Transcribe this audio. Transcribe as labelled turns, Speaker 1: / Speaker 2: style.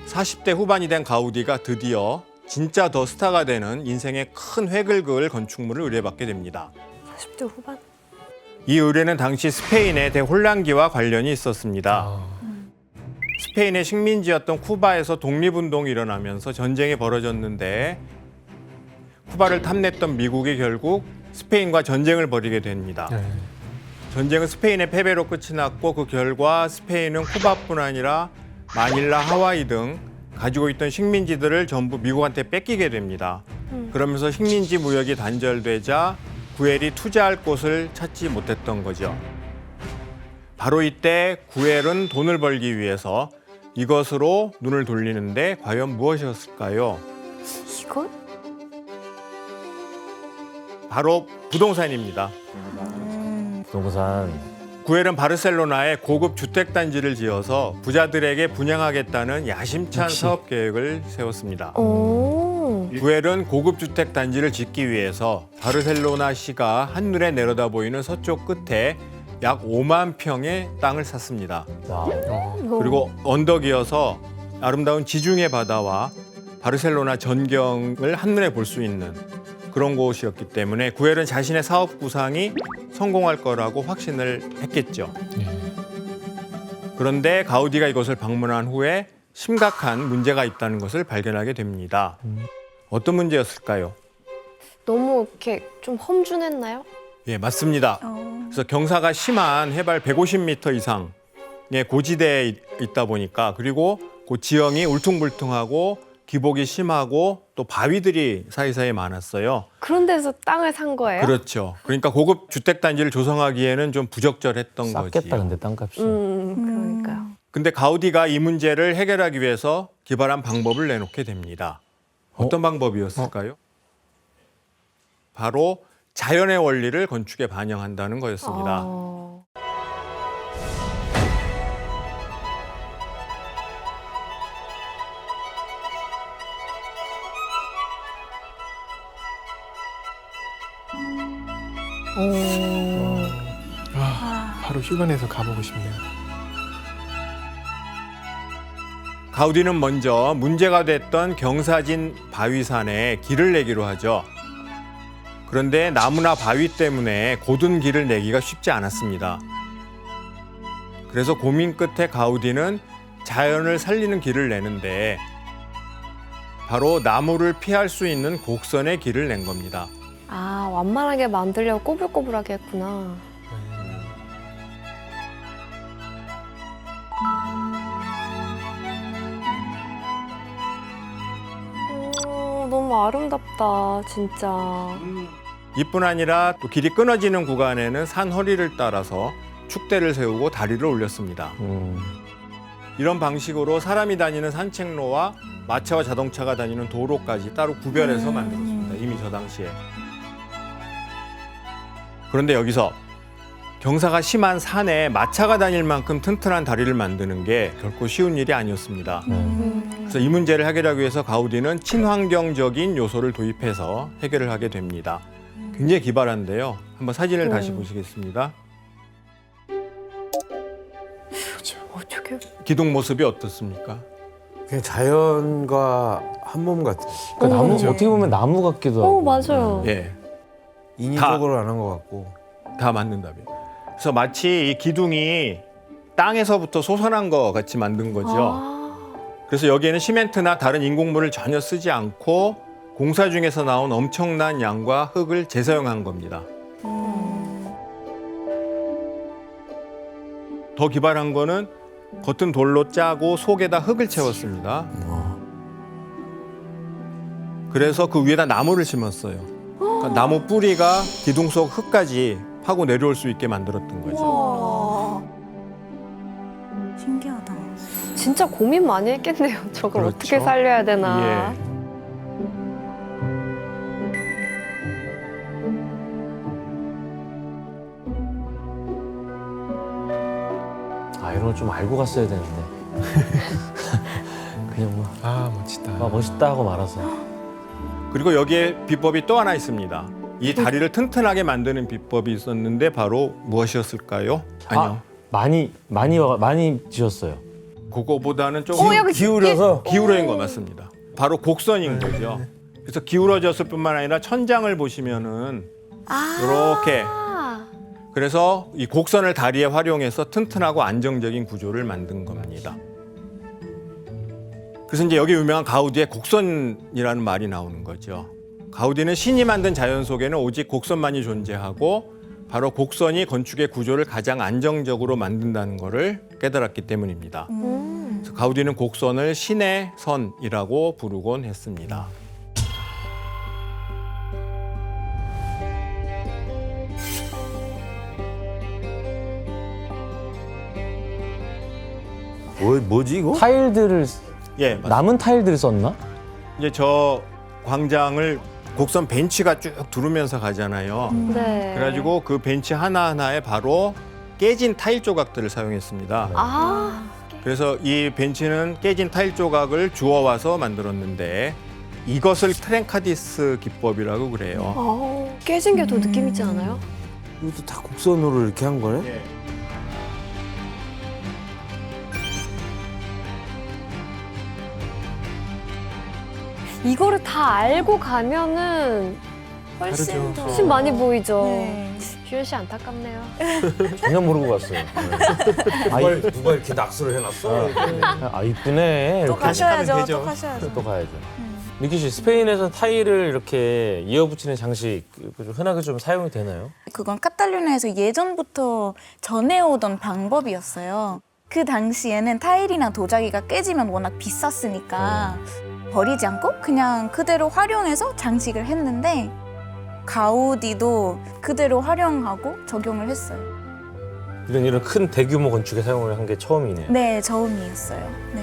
Speaker 1: 40대 후반이 된 가우디가 드디어 진짜 더 스타가 되는 인생의 큰 획을 그을 건축물을 의뢰받게 됩니다.
Speaker 2: 40대 후반?
Speaker 1: 이 의뢰는 당시 스페인의 대혼란기와 관련이 있었습니다. 스페인의 식민지였던 쿠바에서 독립운동이 일어나면서 전쟁이 벌어졌는데 쿠바를 탐냈던 미국이 결국 스페인과 전쟁을 벌이게 됩니다. 전쟁은 스페인의 패배로 끝이 났고 그 결과 스페인은 쿠바뿐 아니라 마닐라, 하와이 등 가지고 있던 식민지들을 전부 미국한테 뺏기게 됩니다. 그러면서 식민지 무역이 단절되자 구엘이 투자할 곳을 찾지 못했던 거죠. 바로 이때 구엘은 돈을 벌기 위해서 이것으로 눈을 돌리는데 과연 무엇이었을까요?
Speaker 2: 이건?
Speaker 1: 바로 부동산입니다.
Speaker 3: 부동산.
Speaker 1: 구엘은 바르셀로나에 고급 주택단지를 지어서 부자들에게 분양하겠다는 야심찬
Speaker 3: 역시.
Speaker 1: 사업 계획을 세웠습니다.
Speaker 2: 오.
Speaker 1: 구엘은 고급 주택단지를 짓기 위해서 바르셀로나시가 한눈에 내려다 보이는 서쪽 끝에 약 5만 평의 땅을 샀습니다.
Speaker 3: 야,
Speaker 1: 그리고 언덕이어서 아름다운 지중해 바다와 바르셀로나 전경을 한눈에 볼 수 있는 그런 곳이었기 때문에 구엘은 자신의 사업 구상이 성공할 거라고 확신을 했겠죠. 그런데 가우디가 이것을 방문한 후에 심각한 문제가 있다는 것을 발견하게 됩니다. 어떤 문제였을까요?
Speaker 2: 너무 이렇게 좀 험준했나요?
Speaker 1: 예, 맞습니다. 그래서 경사가 심한 해발 150m 이상의 고지대에 있다 보니까 그리고 그 지형이 울퉁불퉁하고 기복이 심하고 또 바위들이 사이사이에 많았어요.
Speaker 2: 그런 데서 땅을 산 거예요?
Speaker 1: 그렇죠. 그러니까 고급 주택단지를 조성하기에는 좀 부적절했던
Speaker 3: 쌌겠다
Speaker 1: 거지.
Speaker 3: 근데 땅값이.
Speaker 2: 그러니까요.
Speaker 1: 근데 가우디가 이 문제를 해결하기 위해서 기발한 방법을 내놓게 됩니다. 어떤 방법이었을까요? 바로 자연의 원리를 건축에 반영한다는 거였습니다.
Speaker 4: 바로 휴가 내서 가보고 싶네요.
Speaker 1: 가우디는 먼저 문제가 됐던 경사진 바위산에 길을 내기로 하죠. 그런데 나무나 바위 때문에 곧은 길을 내기가 쉽지 않았습니다. 그래서 고민 끝에 가우디는 자연을 살리는 길을 내는데 바로 나무를 피할 수 있는 곡선의 길을 낸 겁니다.
Speaker 2: 아, 완만하게 만들려고 꼬불꼬불하게 했구나. 너무 아름답다, 진짜.
Speaker 1: 이뿐 아니라 또 길이 끊어지는 구간에는 산 허리를 따라서 축대를 세우고 다리를 올렸습니다. 이런 방식으로 사람이 다니는 산책로와 마차와 자동차가 다니는 도로까지 따로 구별해서 만들었습니다. 이미 저 당시에. 그런데 여기서 경사가 심한 산에 마차가 다닐 만큼 튼튼한 다리를 만드는 게 결코 쉬운 일이 아니었습니다. 그래서 이 문제를 해결하기 위해서 가우디는 친환경적인 요소를 도입해서 해결을 하게 됩니다. 굉장히 기발한데요. 한번 사진을 다시 보시겠습니다.
Speaker 2: 어떻게?
Speaker 1: 기둥 모습이 어떻습니까?
Speaker 5: 그냥 자연과 한 몸 같은.
Speaker 3: 그 나무 어떻게 보면 나무 같기도 하고.
Speaker 2: 맞아요.
Speaker 1: 예,
Speaker 5: 인위적으로 안 한 것 같고.
Speaker 1: 다 맞는 답이에요. 그래서 마치 이 기둥이 땅에서부터 솟아난 것 같이 만든 거죠. 그래서 여기에는 시멘트나 다른 인공물을 전혀 쓰지 않고 공사 중에서 나온 엄청난 양과 흙을 재사용한 겁니다. 더 기발한 거는 겉은 돌로 짜고 속에다 흙을 채웠습니다. 그래서 그 위에다 나무를 심었어요. 그러니까 나무 뿌리가 기둥 속 흙까지 파고 내려올 수 있게 만들었던 거죠.
Speaker 6: 신기하다.
Speaker 2: 진짜 고민 많이 했겠네요. 저걸
Speaker 1: 그렇죠.
Speaker 2: 어떻게 살려야 되나.
Speaker 1: 예.
Speaker 3: 아 이런 걸 좀 알고 갔어야 되는데. 그냥 뭐
Speaker 4: 아 멋지다.
Speaker 3: 멋있다 하고 말아서.
Speaker 1: 그리고 여기에 비법이 또 하나 있습니다. 이 다리를 튼튼하게 만드는 비법이 있었는데 바로 무엇이었을까요? 아니요.
Speaker 3: 많이 지었어요.
Speaker 1: 그거보다는 조금
Speaker 2: 여기
Speaker 5: 기울여서
Speaker 1: 기울어진 거 맞습니다. 바로 곡선인 거죠. 그래서 기울어졌을 뿐만 아니라 천장을 보시면은 이렇게 그래서 이 곡선을 다리에 활용해서 튼튼하고 안정적인 구조를 만든 겁니다. 그래서 이제 여기 유명한 가우디의 곡선이라는 말이 나오는 거죠. 가우디는 신이 만든 자연 속에는 오직 곡선만이 존재하고 바로 곡선이 건축의 구조를 가장 안정적으로 만든다는 것을 깨달았기 때문입니다. 그래서 가우디는 곡선을 신의 선이라고 부르곤 했습니다.
Speaker 5: 뭐지 이거?
Speaker 3: 타일들을
Speaker 1: 예, 맞습니다.
Speaker 3: 남은 타일들을 썼나?
Speaker 1: 이제 저 광장을 곡선 벤치가 쭉 두르면서 가잖아요.
Speaker 2: 네.
Speaker 1: 그래가지고 그 벤치 하나하나에 바로 깨진 타일 조각들을 사용했습니다. 그래서 이 벤치는 깨진 타일 조각을 주워와서 만들었는데 이것을 트랭카디스 기법이라고 그래요.
Speaker 2: 깨진 게 더 느낌 있지 않아요?
Speaker 5: 이것도 다 곡선으로 이렇게 한 거네?
Speaker 1: 예.
Speaker 2: 이거를 다 알고 가면은
Speaker 4: 다르죠.
Speaker 2: 훨씬 많이 보이죠.
Speaker 6: 네.
Speaker 2: 규현 씨 안타깝네요.
Speaker 3: 전혀 모르고 갔어요.
Speaker 5: 누가 이렇게 낙서를 해놨어?
Speaker 3: 아 이쁘네.
Speaker 6: 또
Speaker 3: 이렇게
Speaker 6: 가셔야죠.
Speaker 4: 되죠.
Speaker 6: 또 가셔야죠.
Speaker 3: 또 가야죠. 니키 씨, 스페인에서는 타일을 이렇게 이어붙이는 장식 좀 흔하게 좀 사용이 되나요?
Speaker 6: 그건 카탈루냐에서 예전부터 전해오던 방법이었어요. 그 당시에는 타일이나 도자기가 깨지면 워낙 비쌌으니까 버리지 않고 그냥 그대로 활용해서 장식을 했는데 가우디도 그대로 활용하고 적용을 했어요.
Speaker 3: 이런 큰 대규모 건축에 사용을 한 게 처음이네요.
Speaker 6: 네, 처음이었어요. 네.